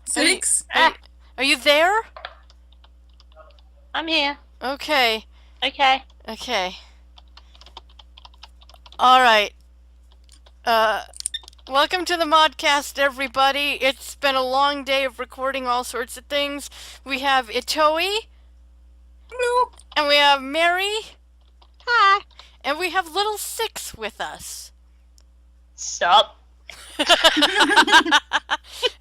Six? Are you there? I'm here. Okay. Okay. Alright. Welcome to the ModCast, everybody. It's been a long day of recording all sorts of things. We have Itoi. Hello. And we have Mary. Hi. And we have Little Six with us. Sup?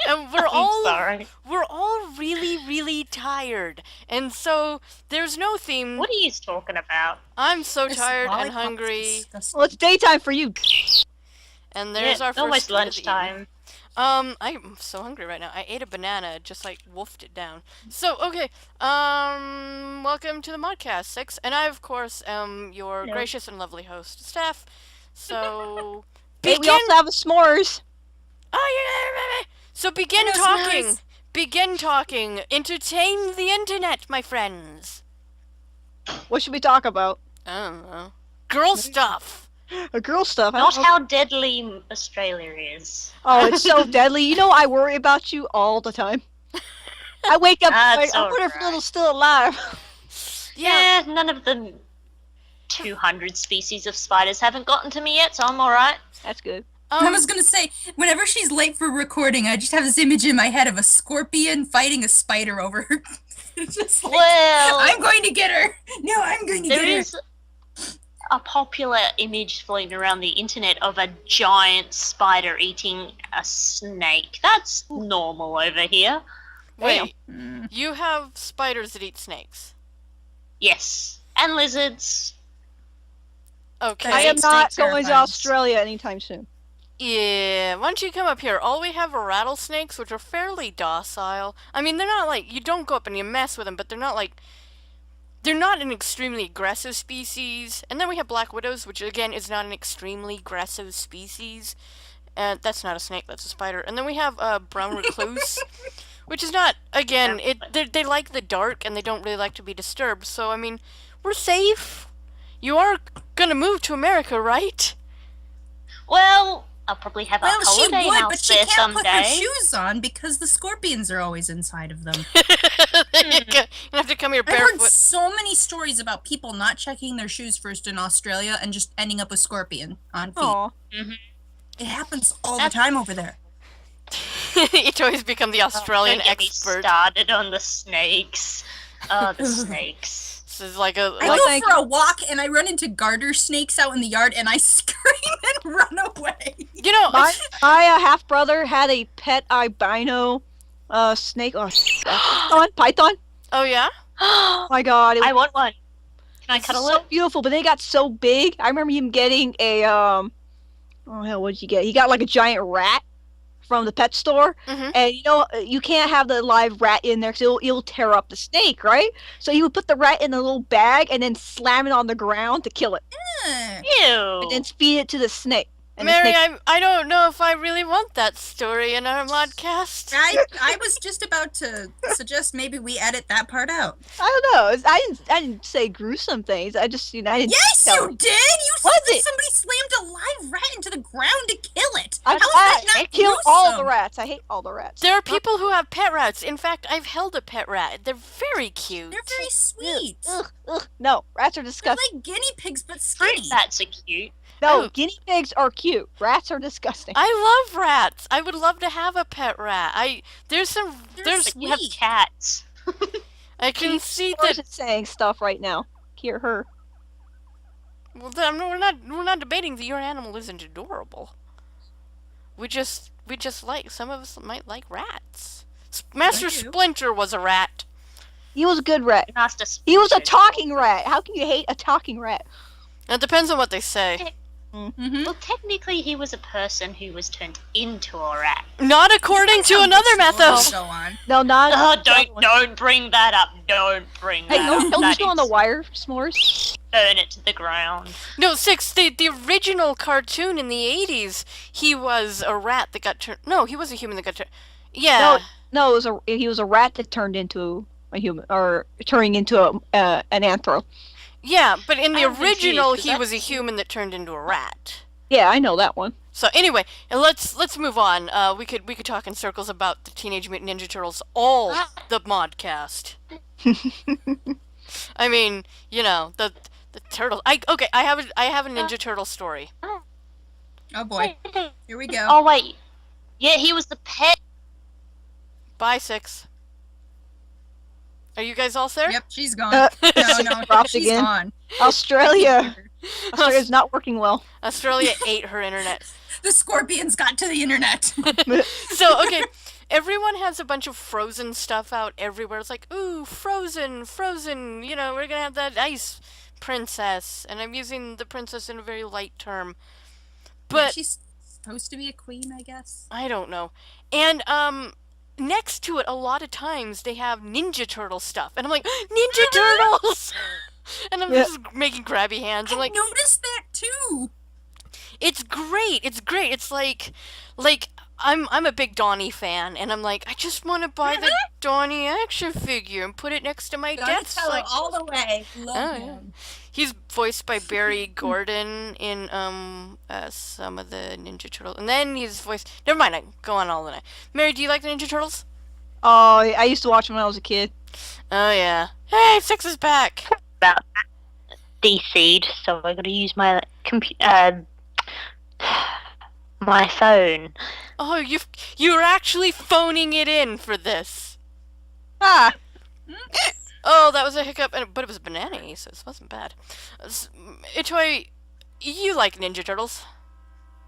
And we're sorry. all really tired. And so there's no theme. What are you talking about? I'm so This tired and lollipop is hungry. disgusting. Well, it's daytime for you. And there's our it's first almost bit of the lunchtime. I'm so hungry right now. I ate a banana, just like wolfed it down. So, okay. Welcome to the ModCast 6, and I of course am your gracious and lovely host, Steph. So Hey, we also have a s'mores. Oh yeah. So begin Yes, talking. nice. Begin talking. Entertain the internet, my friends. What should we talk about? I don't know. Girl stuff. Girl stuff. Not how deadly Australia is. Oh, it's so deadly. You know, I worry about you all the time. I wake up like, I wonder if Little's still alive. Yeah, none of the 200 species of spiders haven't gotten to me yet, so I'm alright. That's good. I was gonna say, whenever she's late for recording, I just have this image in my head of a scorpion fighting a spider over her. It's just like, Well, I'm going to get her! No, I'm going to get there her! is a popular image floating around the internet of a giant spider eating a snake. That's normal over here. Wait, Mm. you have spiders that eat snakes. Yes. And lizards. Okay. I am Snakes not are going to fun. Australia anytime soon. Yeah, why don't you come up here? All we have are rattlesnakes, which are fairly docile. I mean, they're not like, you don't go up and you mess with them, but they're not an extremely aggressive species. And then we have black widows, which again is not an extremely aggressive species. And that's not a snake, that's a spider. And then we have brown recluse, which is not, again, they like the dark and they don't really like to be disturbed. So, I mean, we're safe. You are gonna move to America, right? Well, I'll probably have a Well, she holiday would, house but she there can't put her someday. shoes on because the scorpions are always inside of them. You have to come here I've heard barefoot. so many stories about people not checking their shoes first in Australia and just ending up with scorpion on feet. Aw. It happens all the time over there. It's always become the Australian Don't get me expert. started on the snakes. Oh, the snakes. This is like a I go for a walk and I run into garter snakes out in the yard and I scream and run away. you know My half brother had a pet albino snake. Oh, python. oh yeah. Oh my god. I want one. Can I It's cuddle so it? beautiful, but they got so big. I remember him getting a oh hell, what did you get? He got like a giant rat from the pet store, Mhm. and you know you can't have the live rat in there because it'll tear up the snake, right? So he would put the rat in a little bag and then slam it on the ground to kill it, Ew. and then feed it to the snake. And Mary, the snake, I don't know if I really want that story in our podcast. I was just about to suggest maybe we edit that part out. I don't know. I didn't say gruesome things. I just I didn't. Yes, tell you did! You said Was that it? somebody slammed a live rat into the ground to kill it! I How is that not kill all the gruesome? rats. I hate all the rats. There are people who have pet rats. In fact, I've held a pet rat. They're very cute. They're very sweet. Ugh, no, rats are They're disgusting. like guinea pigs, but Fruit skinny. bats are cute. No, Oh. guinea pigs are cute. Rats are disgusting. I love rats. I would love to have a pet rat. There's But you have Sweet. cats. I can see Where's that. it saying stuff right now? Hear her. Well, we're not debating that your animal isn't adorable. We just like, some of us might like rats. Master I do. Splinter was a rat. He was a good rat. Master He was a Splinter. talking rat. How can you hate a talking rat? It depends on what they say. Mm-hmm. Well, technically, he was a person who was turned into a rat. Not according to another method. Go on. No, not. Oh, don't bring that up. Don't bring Hey, that don't up. you That go on the is- wire, s'mores? Burn it to the ground. No, the original cartoon in the 80s, he was a rat that got turned. No, he was a human that got turned. Yeah. No, he was a rat that turned into a human, or turning into an anthro. Yeah, but in the I'm confused, original, is he that- was a human that turned into a rat. Yeah, I know that one. So anyway, let's move on. We could talk in circles about the Teenage Mutant Ninja Turtles, all the ModCast. I mean, the turtles. I have a Ninja Turtle story. Oh boy. Here we go. Oh wait, yeah, he was the pet. Bye, 6. Are you guys all there? Yep, she's gone. She No, dropped she's again. gone. Australia's not working well. Australia ate her internet. The scorpions got to the internet. So, okay, everyone has a bunch of Frozen stuff out everywhere. It's like, ooh, Frozen, we're gonna have that ice princess. And I'm using the princess in a very light term. But she's supposed to be a queen, I guess. I don't know. And, next to it, a lot of times, they have Ninja Turtle stuff. And I'm like, Ninja Turtles! And I'm just making grabby hands. I'm I like, noticed that too. it's great. It's like I'm a big Donnie fan, and I'm like, I just want to buy the Donnie action figure and put it next to my desk. Donatello Like, all the way. Love yeah. him. He's voiced by Barry Gordon in some of the Ninja Turtles, and then he's voiced. Never mind, I go on all the night. Mary, do you like the Ninja Turtles? Oh, I used to watch them when I was a kid. Oh yeah. Hey, 6 is back. About DC'd, so I got to use my my phone. Oh, you're actually phoning it in for this. Ah, Oh, that was a hiccup, but it was banana, so it wasn't bad. Itoy, you like Ninja Turtles.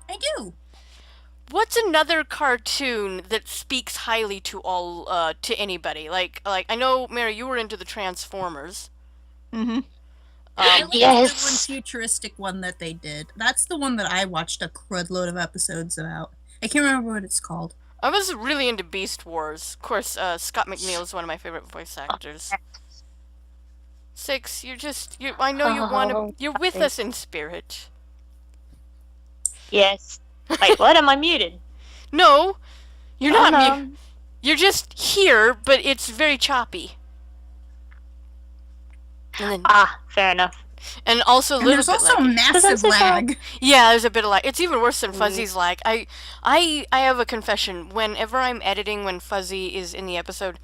I do. What's another cartoon that speaks highly to to anybody? Like I know, Mary, you were into the Transformers. mm-hmm. I like Yes. the one futuristic one that they did. That's the one that I watched a crud load of episodes about. I can't remember what it's called. I was really into Beast Wars. Of course, Scott McNeil is one of my favorite voice actors. 6, I know you you're with us in spirit. Yes. Wait, what? Am I muted? No, you're not no. mute. You're just here, but it's very choppy. And then, Fair enough. and also a And little there's bit also laggy. massive lag. Yeah, there's a bit of lag. It's even worse than Fuzzy's lag. I have a confession. Whenever I'm editing, when Fuzzy is in the episode,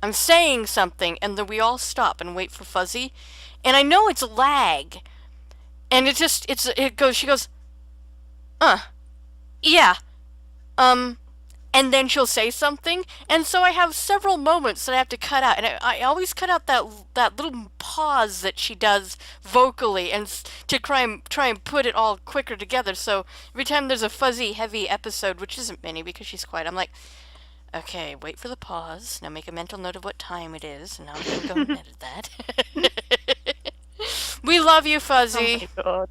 I'm saying something, and then we all stop and wait for Fuzzy, and I know it's lag, and she goes, yeah, and then she'll say something, and so I have several moments that I have to cut out, and I always cut out that little pause that she does vocally, and to try and put it all quicker together. So every time there's a Fuzzy heavy episode, which isn't many because she's quiet, I'm like, okay, wait for the pause. Now make a mental note of what time it is, and I'm gonna go and edit that. We love you, Fuzzy. Oh my god.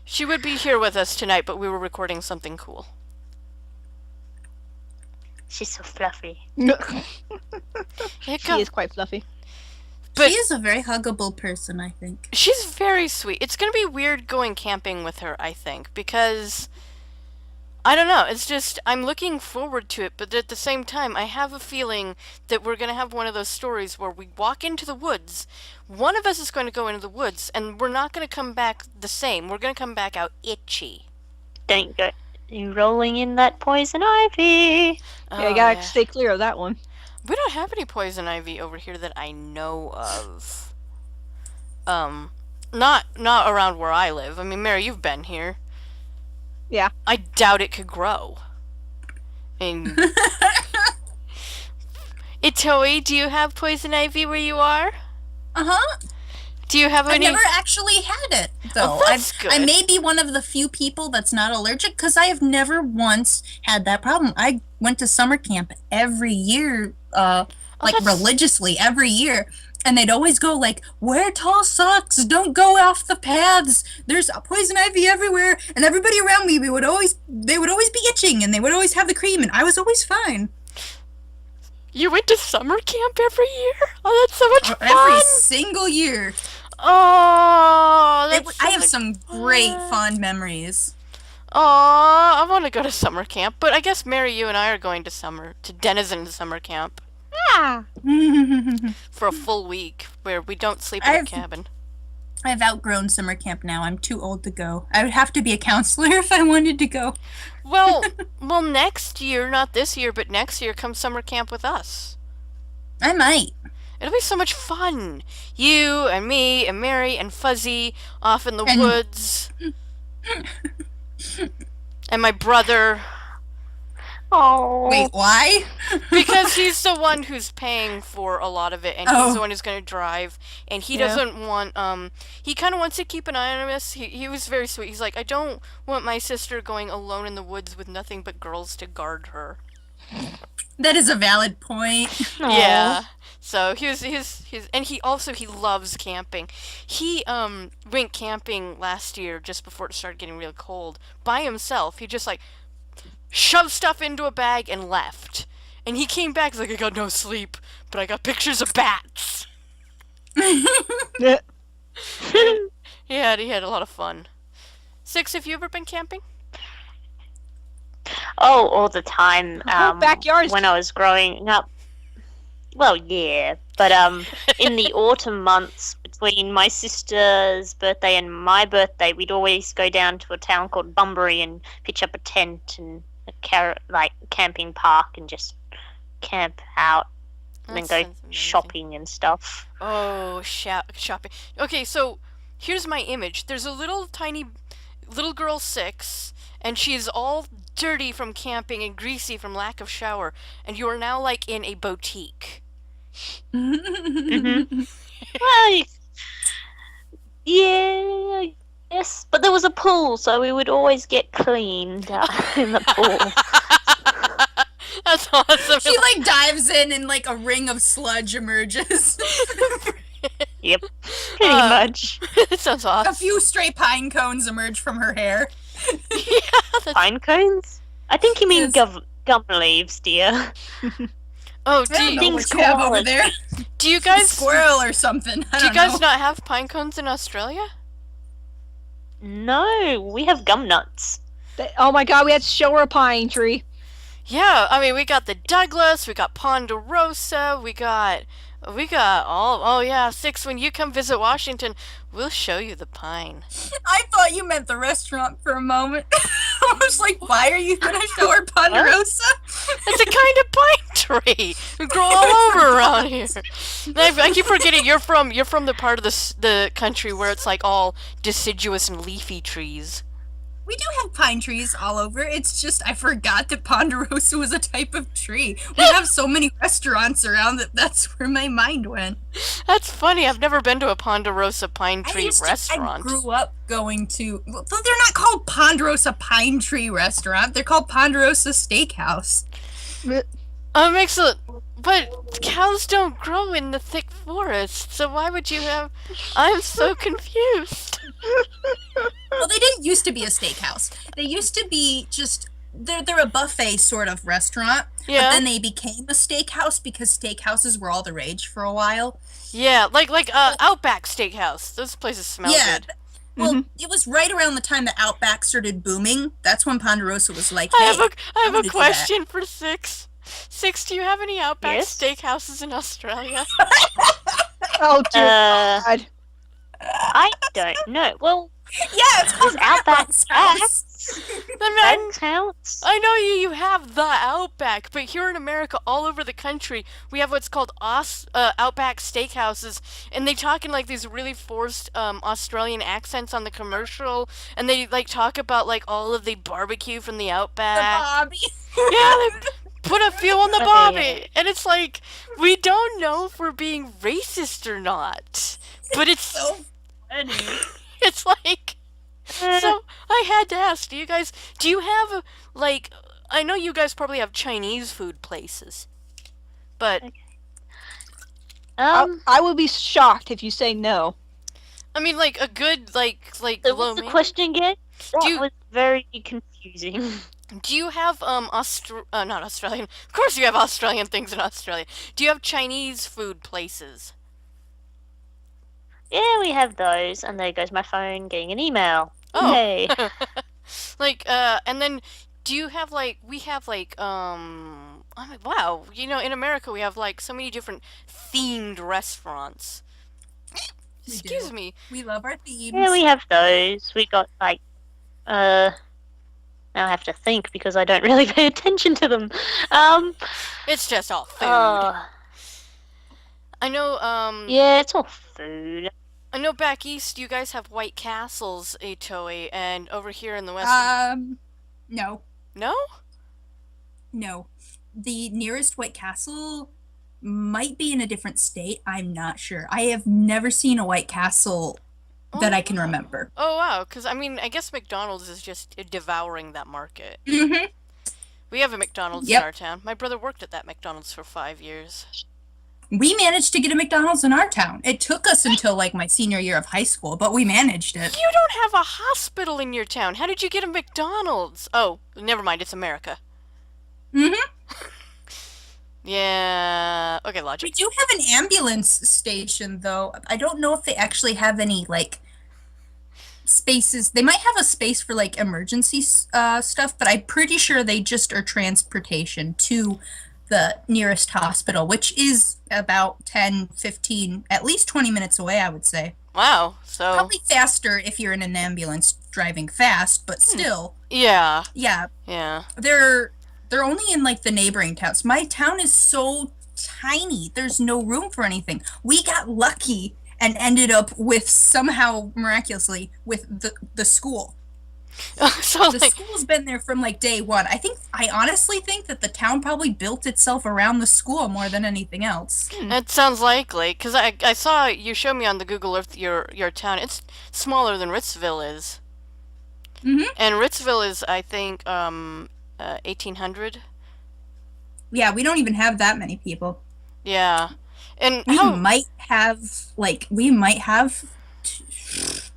She would be here with us tonight, but we were recording something cool. She's so fluffy. She is quite fluffy. But she is a very huggable person, I think. she's very sweet. It's gonna be weird going camping with her, I think, because I don't know. It's just I'm looking forward to it, but at the same time, I have a feeling that we're gonna have one of those stories where we walk into the woods. One of us is going to go into the woods, and we're not gonna come back the same. We're gonna come back out itchy. Don't go. You rolling in that poison ivy. Yeah, you gotta stay clear of that one. We don't have any poison ivy over here that I know of. Not around where I live. I mean, Mary, you've been here. Yeah. I doubt it could grow. And Itoy, do you have poison ivy where you are? Uh-huh. Do you have I any? never actually had it, though. Oh, that's I good. may be one of the few people that's not allergic, because I have never once had that problem. I went to summer camp every year, that's- religiously every year, and they'd always go like, wear tall socks, don't go off the paths, there's poison ivy everywhere, and everybody around me, they would always be itching, and they would always have the cream, and I was always fine. You went to summer camp every year? Oh, that's so much fun! Every single year. Oh, that's I have some great fond memories. Aw, I want to go to summer camp, but I guess Mary, you and I are going to Denizen summer camp Ah. for a full week where we don't sleep in a I've- cabin. I've outgrown summer camp now. I'm too old to go. I would have to be a counselor if I wanted to go. Well, next year, not this year, but next year, come summer camp with us. I might. It'll be so much fun. You and me and Mary and Fuzzy off in the And- woods. And my brother. Oh. Wait, why? Because he's the one who's paying for a lot of it, and he's the one who's going to drive, and he doesn't want, he kind of wants to keep an eye on us. He was very sweet. He's like, I don't want my sister going alone in the woods with nothing but girls to guard her. That is a valid point. Yeah. So he loves camping. He went camping last year just before it started getting real cold by himself. He just like shoved stuff into a bag and left. And he came back, he's like, I got no sleep, but I got pictures of bats. Yeah. He had a lot of fun. Six, have you ever been camping? Oh, all the time. Backyards. When I was growing up. Well, yeah, but in the autumn months between my sister's birthday and my birthday, we'd always go down to a town called Bunbury and pitch up a tent and a camping park and just camp out and then go shopping and stuff. Oh, shopping. Okay, so here's my image. There's a little girl 6, and she's all dirty from camping and greasy from lack of shower, and you are now like in a boutique. Mm-hmm. Well, yeah, yes, but there was a pool, so we would always get cleaned in the pool. That's awesome. She like dives in and like a ring of sludge emerges. Yep, pretty much. It sounds awesome. A few stray pine cones emerge from her hair. Pine cones? I think you mean Yes. gum leaves, dear. Oh, I don't know Things what you have over crawling. there. do you guys Squirrel or something. I do you don't guys know. not have pine cones in Australia? No, we have gum nuts. Oh my god, we had to show her a pine tree. Yeah, I mean we got the Douglas, we got Ponderosa, we got all. Oh yeah, 6. When you come visit Washington, we'll show you the pine. I thought you meant the restaurant for a moment. I was like, why are you gonna show her Ponderosa? It's a kind of pine tree. We grow all over around here. And I keep forgetting you're from the part of the country where it's like all deciduous and leafy trees. We do have pine trees all over. It's just I forgot that Ponderosa was a type of tree. We have so many restaurants around that that's where my mind went. That's funny. I've never been to a Ponderosa pine tree I restaurant. grew up going to. Well, they're not called Ponderosa Pine Tree Restaurant. They're called Ponderosa Steakhouse. Makes it. But cows don't grow in the thick forest, so why would you have? I'm so confused. Well, they didn't used to be a steakhouse. They used to be just they're a buffet sort of restaurant. Yeah. But then they became a steakhouse because steakhouses were all the rage for a while. Yeah, like Outback Steakhouse. Those places smell Yeah. good. Well, it was right around the time that Outback started booming. That's when Ponderosa was like, I hey, have I'm gonna a do that. question for 6. 6, do you have any Outback Yes? Steakhouses in Australia? Oh dear Uh, god. I don't know. Well, Yeah, it's called there's Outback Outback's House. House. I That counts. know you have the Outback, but here in America, all over the country, we have what's called Outback Steakhouses, and they talk in like these really forced Australian accents on the commercial, and they like talk about like all of the barbecue from the The Outback. Bobby. Yeah, they put a feel on the Oh, Bobby, yeah. and it's like we don't know if we're being racist or not, but it's So funny. it's like. So I had to ask, do you have like, I know you guys probably have Chinese food places, but I would be shocked if you say no. I mean like a good like So lo what's the mein. question again? That you- was very confusing. Do you have not Australian? Of course you have Australian things in Australia. Do you have Chinese food places? Yeah, we have those, and there goes my phone getting an email. Oh. Hey. Like and then do you have like we have like I mean, wow, in America we have like so many different themed restaurants. Excuse me. We love our themes. Yeah, we have those. We got like now I have to think because I don't really pay attention to them. It's just all food. I know, Yeah, it's all food. I know back east you guys have White Castles, HOA, and over here in the west... No. No? No. The nearest White Castle might be in a different state. I'm not sure. I have never seen a White Castle that I can remember. Oh, wow. Because, I mean, I guess McDonald's is just devouring that market. Mm-hmm. We have a McDonald's in our town. My brother worked at that McDonald's for 5 years. We managed to get a McDonald's in our town. It took us until, like, my senior year of high school, but we managed it. You don't have a hospital in your town. How did you get a McDonald's? Oh, never mind. It's America. Mm-hmm. Yeah. Okay, logic. We do have an ambulance station, though. I don't know if they actually have any, like, spaces. They might have a space for, like, emergency stuff, but I'm pretty sure they just are transportation to the nearest hospital, which is about 10, 15, at least 20 minutes away, I would say. Wow. So probably faster if you're in an ambulance driving fast, but still. Yeah. Yeah. Yeah. They're only in, like, the neighboring towns. My town is so tiny. There's no room for anything. We got lucky and ended up with, somehow miraculously, with the school. So The like, school's been there from, like, day one. I honestly think that the town probably built itself around the school more than anything else. that sounds likely, because I saw you show me on the Google Earth your town. It's smaller than Ritzville is. Mm-hmm. And Ritzville is, I think, 1,800. Yeah, we don't even have that many people. Yeah. And We how... might have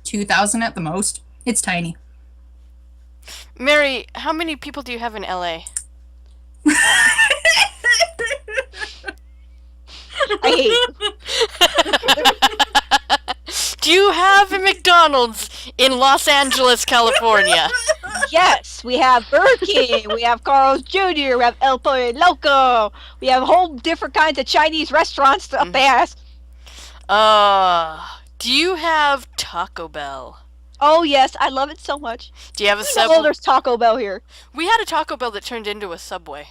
2,000 at the most. It's tiny. Mary, how many people do you have in LA? I hate. Do you have a McDonald's in Los Angeles, California? Yes, we have Burger King, we have Carl's Jr., we have El Pollo Loco, we have whole different kinds of Chinese restaurants up there. Do you have Taco Bell? Oh yes, I love it so much. Do you have a Oh, Subway? there's Taco Bell here. We had a Taco Bell that turned into a Subway.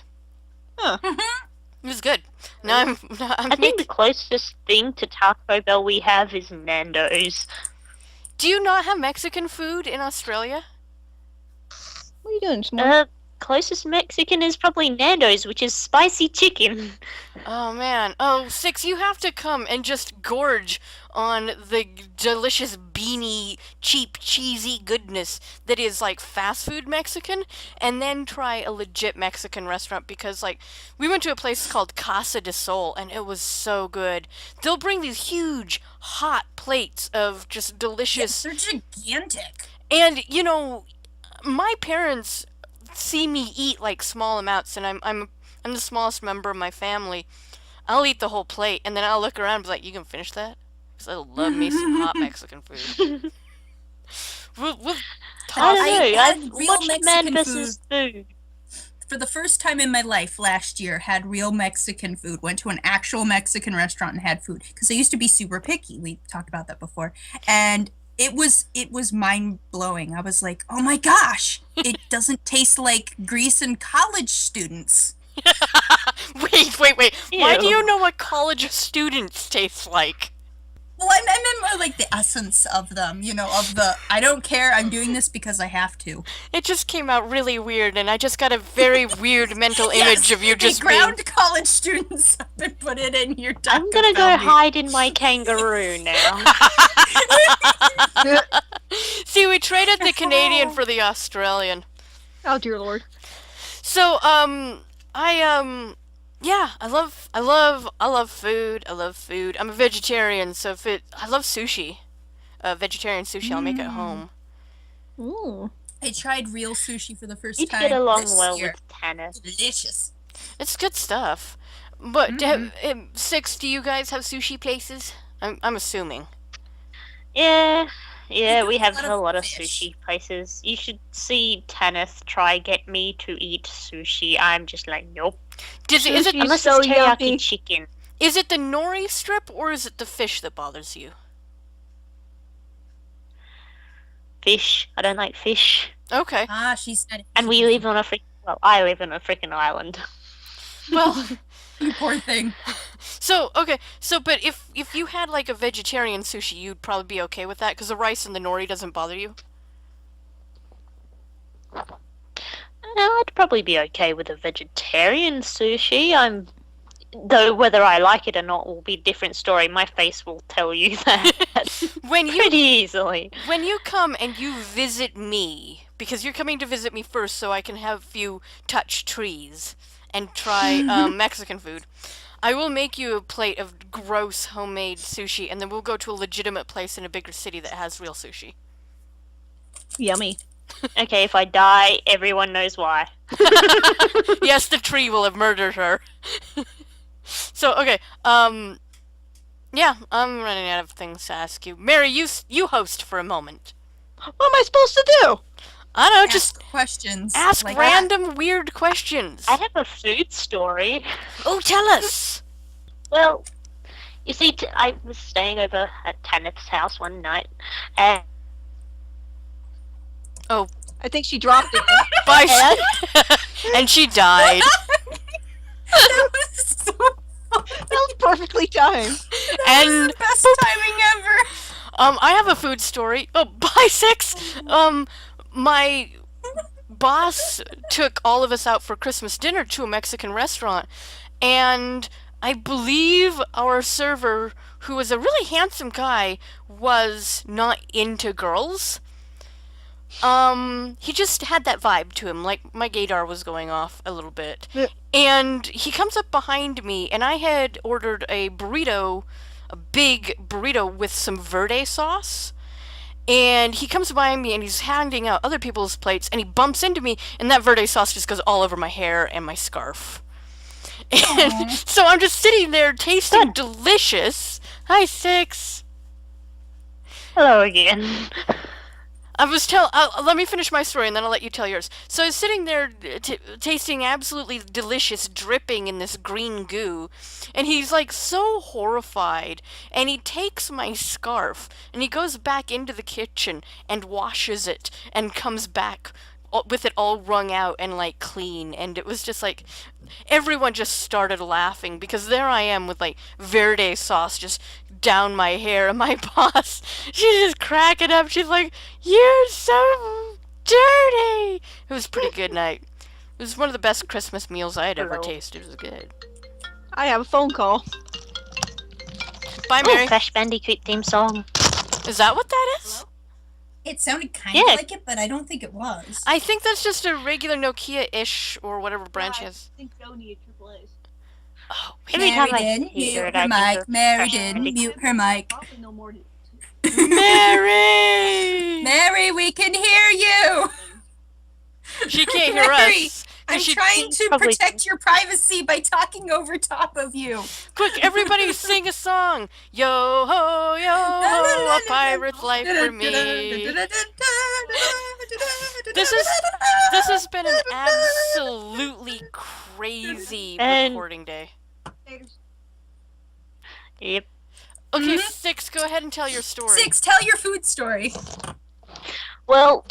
Huh. It was good. Now I think the closest thing to Taco Bell we have is Nando's. Do you not have Mexican food in Australia? What are you doing, Smart? Closest Mexican is probably Nando's, which is spicy chicken. Oh man. Oh, Six, you have to come and just gorge on the delicious beanie, cheap, cheesy goodness that is like fast food Mexican, and then try a legit Mexican restaurant, because like we went to a place called Casa de Sol and it was so good. They'll bring these huge hot plates of just delicious. Yes, they're gigantic. And you know, my parents see me eat like small amounts, and I'm the smallest member of my family. I'll eat the whole plate, and then I'll look around and be like, "You can finish that?" Because I love me some hot Mexican food. we'll I don't know. I I've had real watched Man Mexican vs. Food. For the first time in my life last year, had real Mexican food. Went to an actual Mexican restaurant and had food, because I used to be super picky. We talked about that before, and it was mind blowing. I was like, oh my gosh, it doesn't taste like Greece and college students. Wait. Why do Ew. you know what college students taste like? Well, I meant more like the essence of them, of the, I don't care, I'm doing this because I have to. It just came out really weird, and I just got a very weird mental image of you just they ground college students up and put it in your Taco I'm gonna Bell go meat. hide in my kangaroo now. See, we traded the Canadian for the Australian. Oh dear lord. So, yeah, I love food. I love food. I'm a vegetarian, so I love sushi. Vegetarian sushi, I'll make at home. Ooh. I tried real sushi for the first You'd time get along this well year. with Tanner. Delicious. It's good stuff. But, Six, do you guys have sushi places? I'm assuming. Yeah, we have lot a of lot of fish. sushi places. You should see Tanith try get me to eat sushi. I'm just like, nope. Is it Unless so it's teriyaki yummy. chicken. is it the nori strip, or is it the fish that bothers you? fish. I don't like fish. Okay. Ah, she said. And we live on a I live on a freaking island. Well, You poor thing. but if you had like a vegetarian sushi, you'd probably be okay with that because the rice and the nori doesn't bother you. No, I'd probably be okay with a vegetarian sushi. Though whether I like it or not will be a different story. My face will tell you that When you pretty easily. When you come and you visit me, because you're coming to visit me first so I can have you touch trees and try Mexican food, I will make you a plate of gross homemade sushi, and then we'll go to a legitimate place in a bigger city that has real sushi. Yummy. Okay, if I die, everyone knows why. Yes, the tree will have murdered her. So, okay, yeah, I'm running out of things to ask you. Mary, you host for a moment. What am I supposed to do? I don't know, Ask just questions. ask like random weird questions. I have a food story. Oh, tell us! Well, you see, I was staying over at Tanith's house one night, and I think she dropped it. Bye. And she died. That was so. That was perfectly timed. That was And the best timing ever. I have a food story. Oh, bye, Six. My boss took all of us out for Christmas dinner to a Mexican restaurant, and I believe our server, who was a really handsome guy, was not into girls. He just had that vibe to him, like my gaydar was going off a little bit. Yeah. And he comes up behind me, and I had ordered a burrito, a big burrito with some verde sauce. And he comes by me, and he's handing out other people's plates, and he bumps into me, and that verde sauce just goes all over my hair and my scarf. And so I'm just sitting there tasting delicious. Hi, Six. hello again. Let me finish my story and then I'll let you tell yours. So I was sitting there tasting absolutely delicious, dripping in this green goo, and he's like so horrified, and he takes my scarf and he goes back into the kitchen and washes it and comes back with it all wrung out and like clean, and it was just like everyone just started laughing because there I am with like verde sauce just down my hair, and my boss, she's just cracking up. She's like, "You're so dirty." It was a pretty good night. It was one of the best Christmas meals I had ever Hello. tasted. It was good. I have a phone call. Bye, Oh, Mary. Crash Bandicoot theme song. Is that what that is? It sounded kind of Yeah. like it, but I don't think it was. I think that's just a regular Nokia-ish or whatever branch is. I think so need triple A's. Oh, Every Mary time I did hear mute it, her I think mic. of Mary Crash did Bandicoot. mute her mic. Probably no more. Mary! Mary, we can hear you. She can't hear Mary, us. I'm She- trying to probably- protect your privacy by talking over top of you. Quick, everybody sing a song. Yo ho, yo ho, a pirate's life for me. This has been an absolutely crazy And- recording day. Yep. Okay, Six, go ahead and tell your story. Six, tell your food story. Well,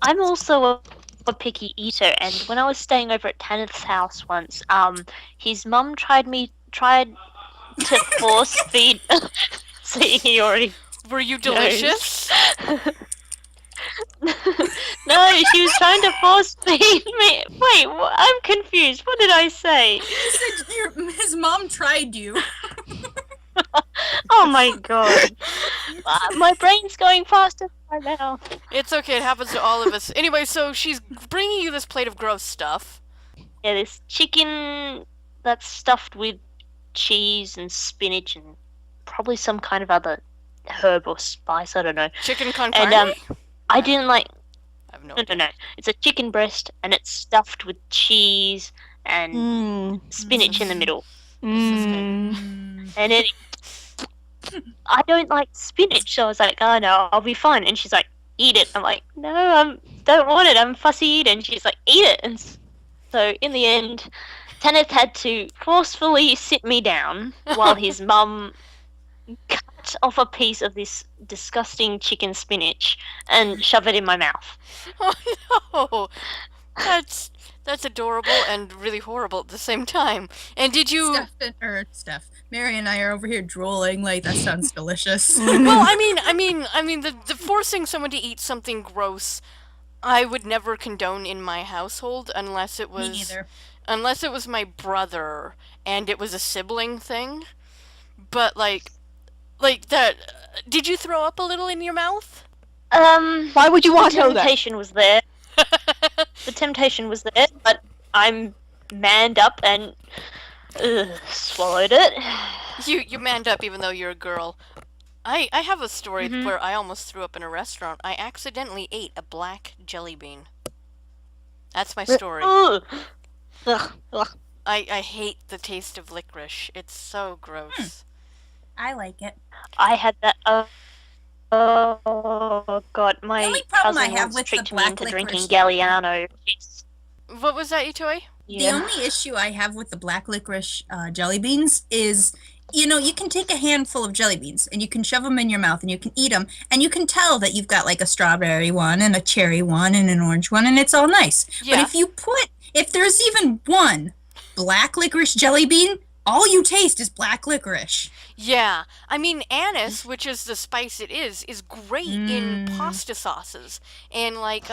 I'm also a picky eater, and when I was staying over at Tanith's house once, his mum tried to force feed. See, he already. Were you delicious? No, she was trying to force feed me. Wait, I'm confused. What did I say? You said his mom tried you. Oh my god. My brain's going faster right now. It's okay, it happens to all of us. Anyway, so she's bringing you this plate of gross stuff. Yeah, this chicken that's stuffed with cheese and spinach and probably some kind of other herb or spice, I don't know. Chicken con And carne? I didn't like. I have no No, idea. no, no. It's a chicken breast and it's stuffed with cheese and Mmm. spinach in the middle. Mmm. And then I don't like spinach, so I was like, oh no, I'll be fine. And she's like, eat it. I'm like, no, I don't want it. I'm fussy eater. And she's like, eat it. And so in the end, Tanith had to forcefully sit me down while his mum cut cut off a piece of this disgusting chicken spinach and shove it in my mouth. Oh no, that's adorable and really horrible at the same time. And did you? Steph. Mary and I are over here drooling. Like that sounds delicious. Well, I mean, the forcing someone to eat something gross, I would never condone in my household unless it Me was neither. unless it was my brother and it was a sibling thing. But like that, did you throw up a little in your mouth? Why would you want to know that? Temptation was there. The temptation was there, but I'm manned up and swallowed it. You manned up even though you're a girl. I have a story where I almost threw up in a restaurant. I accidentally ate a black jelly bean. That's my story. Ugh. Ugh. I hate the taste of licorice. It's so gross. I like it. I had that. Oh god, The my only problem cousin I have once with the tricked me black into drinking licorice- Galliano. What was that, you toy? The only issue I have with the black licorice jelly beans is, you know, you can take a handful of jelly beans and you can shove them in your mouth and you can eat them and you can tell that you've got like a strawberry one and a cherry one and an orange one and it's all nice. Yeah. But if there's even one black licorice jelly bean, all you taste is black licorice. Yeah. I mean, anise, which is the spice it is great in pasta sauces. And like,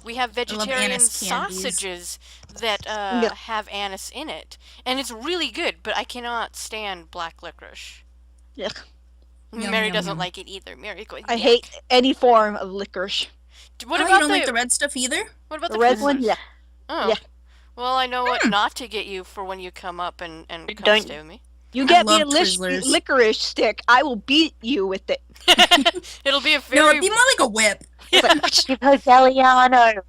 we have vegetarian anise candies. sausages that have anise in it. And it's really good, but I cannot stand black licorice. Ugh. Yum, Mary yum, doesn't yum. like it either. Mary goes, I "Yuck." hate any form of licorice. What Oh, about you don't like the red stuff either? what about The the red one, Twizzlers? yeah. Oh. Yeah. Well, I know what not to get you for when you come up and come Don't- stay with me. You get me love a Twizzlers. licorice stick, I will beat you with it. It'll be a No, very it'd be more like a whip. Give her Galliano.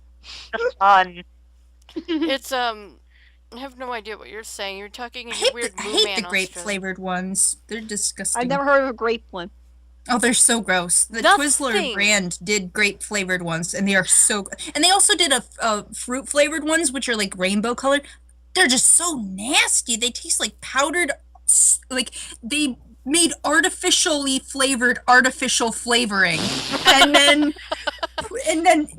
The fun. It's I have no idea what you're saying. You're talking in I your hate, weird the, I Moo hate Man the grape Australia. flavored ones. They're disgusting. I've never heard of a grape one. Oh, they're so gross. The Nothing. Twizzler brand did grape flavored ones, and they are so. And they also did a fruit flavored ones, which are like rainbow colored. They're just so nasty. They taste like powdered, like they made artificially flavored artificial flavoring, and then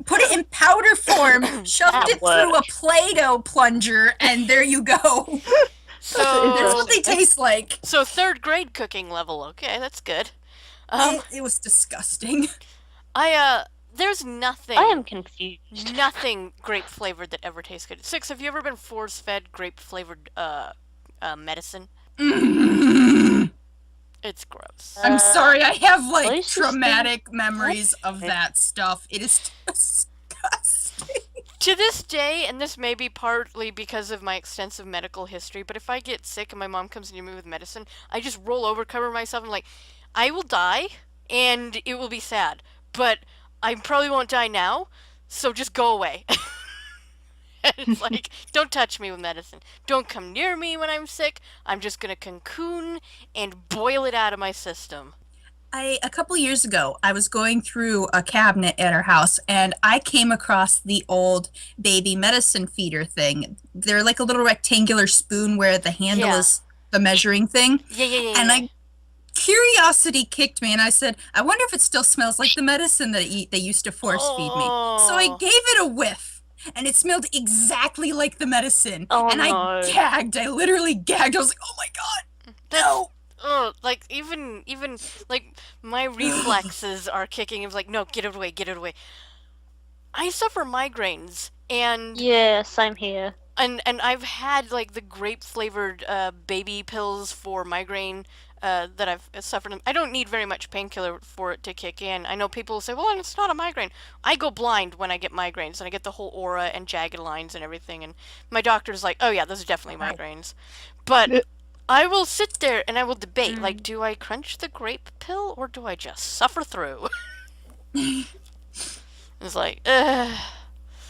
put it in powder form, shoved That it through a worked. Play-Doh plunger, and there you go. That's So, what they taste like. so third grade cooking level. Okay, that's good. It was disgusting. There's nothing. I am confused. Nothing grape flavored that ever tastes good. Six, have you ever been force fed grape flavored medicine? It's gross. I'm sorry, I have like Delicious traumatic memories of that stuff. It is disgusting. To this day, and this may be partly because of my extensive medical history, but if I get sick and my mom comes near me with medicine, I just roll over, cover myself, and like, I will die, and it will be sad, but I probably won't die now, so just go away. And it's like, don't touch me with medicine. Don't come near me when I'm sick. I'm just gonna cocoon and boil it out of my system. A couple years ago, I was going through a cabinet at our house, and I came across the old baby medicine feeder thing. They're like a little rectangular spoon where the handle Yeah. is the measuring thing. Yeah. And curiosity kicked me, and I said, I wonder if it still smells like the medicine that they used to force feed me. So I Oh. gave it a whiff, and it smelled exactly like the medicine. Oh, and I no. gagged. I literally gagged. I was like, oh my god, no. Oh, like even like my reflexes are kicking. It's like, no, get it away, get it away. I suffer migraines, and Yeah, same here. and I've had like the grape flavored baby pills for migraine that I've suffered. I don't need very much painkiller for it to kick in. I know people will say, well, it's not a migraine. I go blind when I get migraines, and I get the whole aura and jagged lines and everything. And my doctor's like, oh yeah, those are definitely migraines. But I will sit there and I will debate, like, do I crunch the grape pill or do I just suffer through? It's like, ugh.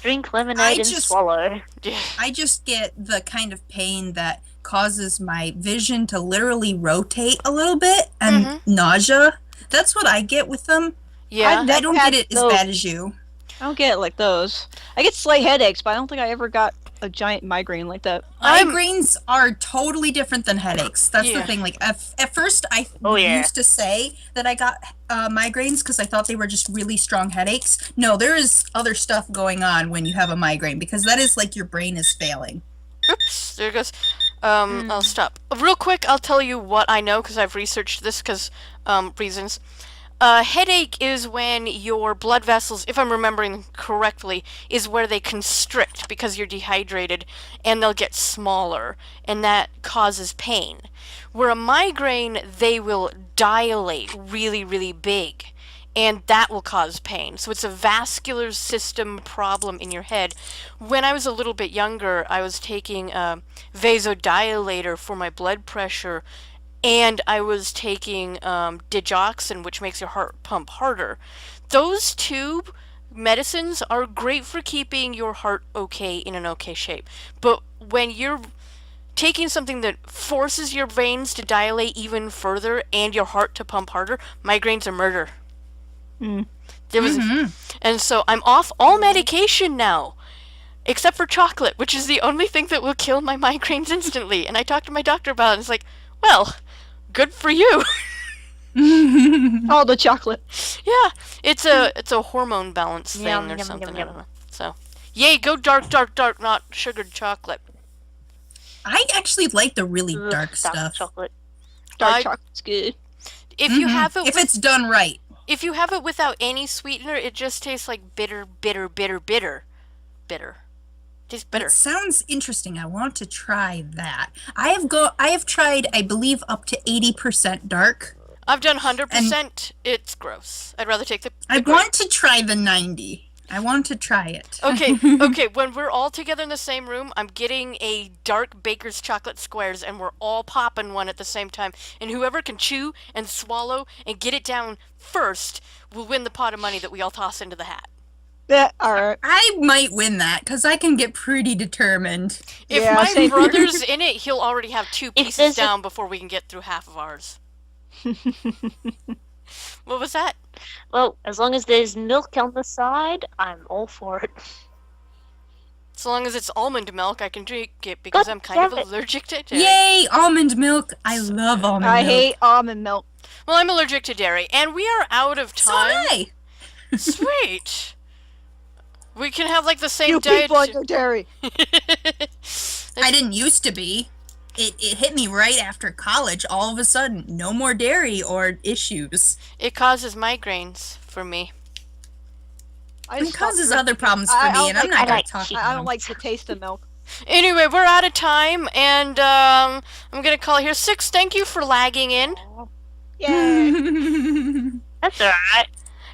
Drink lemonade and just- swallow. Yeah. I just get the kind of pain that causes my vision to literally rotate a little bit and nausea. That's what I get with them. Yeah. I don't get it as bad as you. I don't get it like those. I get slight headaches, but I don't think I ever got a giant migraine like that. Migraines are totally different than headaches. That's Yeah. the thing. Like at first, I Oh, yeah. used to say that I got migraines because I thought they were just really strong headaches. No, there is other stuff going on when you have a migraine because that is like your brain is failing. Oops, there it goes. I'll stop. Real quick, I'll tell you what I know because I've researched this because reasons. Headache is when your blood vessels, if I'm remembering correctly, is where they constrict because you're dehydrated and they'll get smaller and that causes pain. Where a migraine, they will dilate really, really big and that will cause pain. So it's a vascular system problem in your head. When I was a little bit younger, I was taking a vasodilator for my blood pressure and I was taking digoxin, which makes your heart pump harder. Those two medicines are great for keeping your heart okay in an okay shape. But when you're taking something that forces your veins to dilate even further and your heart to pump harder, migraines are murder. There was, and so I'm off all medication now. Except for chocolate, which is the only thing that will kill my migraines instantly. And I talked to my doctor about it, and it's like, well, good for you. All the chocolate. Yeah, it's a hormone balance thing Yum, or yum, something. yum, I yum. don't know. So, yay, go dark, dark, dark, not sugared chocolate. I actually like the really Ugh, dark stuff. chocolate. Dark chocolate's good. If you have it, If it's done right. if you have it without any sweetener, it just tastes like bitter, bitter, bitter, bitter, bitter. Tastes bitter. It sounds interesting. I want to try that. I have tried, I believe, up to 80% dark. I've done 100%. It's gross. I'd rather take the. I want to try the 90. I want to try it. Okay, okay. When we're all together in the same room, I'm getting a dark Baker's chocolate squares, and we're all popping one at the same time. And whoever can chew and swallow and get it down first will win the pot of money that we all toss into the hat. Yeah, alright. I might win that because I can get pretty determined. If Yeah, my same here. brother's in it, he'll already have 2 If pieces there's a- down before we can get through half of ours. What was that? Well, as long as there's milk on the side, I'm all for it. So long as it's almond milk, I can drink it because God I'm kind of damn it. allergic to dairy. Yay, almond milk. I love almond milk. I hate almond milk. Well, I'm allergic to dairy, and we are out of So am time. I. Sweet. We can have like the same You diet. people on your dairy. I didn't used to be. It hit me right after college. All of a sudden, no more dairy or issues. It causes migraines for me. It causes other problems for me, and I'm not I going to like talk cheese. about I them. don't like the taste of milk. Anyway, we're out of time, and I'm gonna call it here. Six, thank you for lagging in. Yay. That's alright.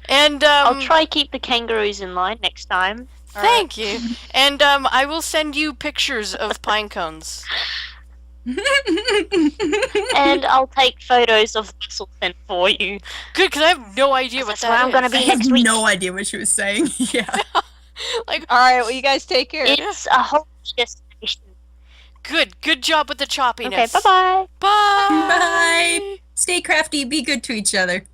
And I'll try keep the kangaroos in line next time. Thank you. And I will send you pictures of pine cones. And I'll take photos of Whistleton for you. Good, because I have no idea what That's that where I'm is. gonna I be have next week. no idea what she was saying. Yeah. Like, Alright, well, you guys take care. It's a whole destination. good job with the choppiness. Okay, bye-bye. Bye. Bye. Stay crafty. Be good to each other.